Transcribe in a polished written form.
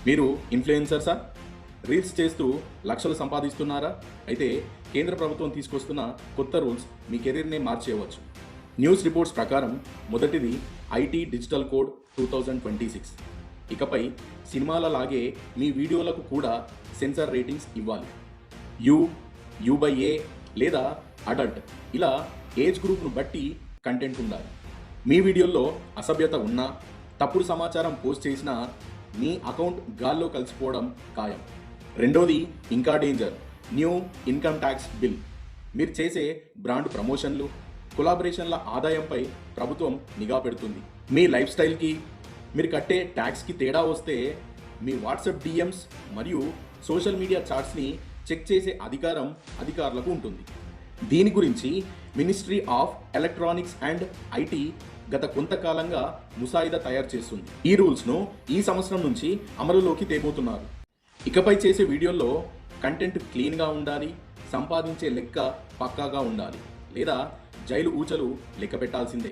మీరు ఇన్ఫ్లుయెన్సర్సా? రీల్స్ చేస్తూ లక్షలు సంపాదిస్తున్నారా? అయితే కేంద్ర ప్రభుత్వం తీసుకొస్తున్న కొత్త రూల్స్ మీ కెరీర్నే మార్చేయవచ్చు. న్యూస్ రిపోర్ట్స్ ప్రకారం మొదటిది ఐటీ డిజిటల్ కోడ్ 2026. ఇకపై సినిమాల లాగే మీ వీడియోలకు కూడా సెన్సార్ రేటింగ్స్ ఇవ్వాలి. యూ, యూ/ఏ లేదా అడల్ట్ ఇలా ఏజ్ గ్రూప్ను బట్టి కంటెంట్ ఉండాలి. మీ వీడియోల్లో అసభ్యత ఉన్నా, తప్పుడు సమాచారం పోస్ట్ చేసినా మీ అకౌంట్ గాల్లో కలిసిపోవడం ఖాయం. రెండోది ఇంకా danger, new income tax bill. మీరు చేసే బ్రాండ్ ప్రమోషన్లు, కొలాబరేషన్ల ఆదాయంపై ప్రభుత్వం నిఘా పెడుతుంది. మీ లైఫ్ స్టైల్కి, మీరు కట్టే ట్యాక్స్కి తేడా వస్తే మీ వాట్సాప్ డిఎమ్స్ మరియు సోషల్ మీడియా చాట్స్ని చెక్ చేసే అధికారం అధికారులకు ఉంటుంది. దీని గురించి ministry of electronics and IT గత కొంతకాలంగా ముసాయిదా తయారు చేస్తుంది. ఈ రూల్స్ను ఈ సంవత్సరం నుంచి అమలులోకి తేబోతున్నారు. ఇకపై చేసే వీడియోల్లో కంటెంట్ క్లీన్గా ఉండాలి, సంపాదించే లెక్క పక్కాగా ఉండాలి, లేదా జైలు ఊచలు లెక్క పెట్టాల్సిందే.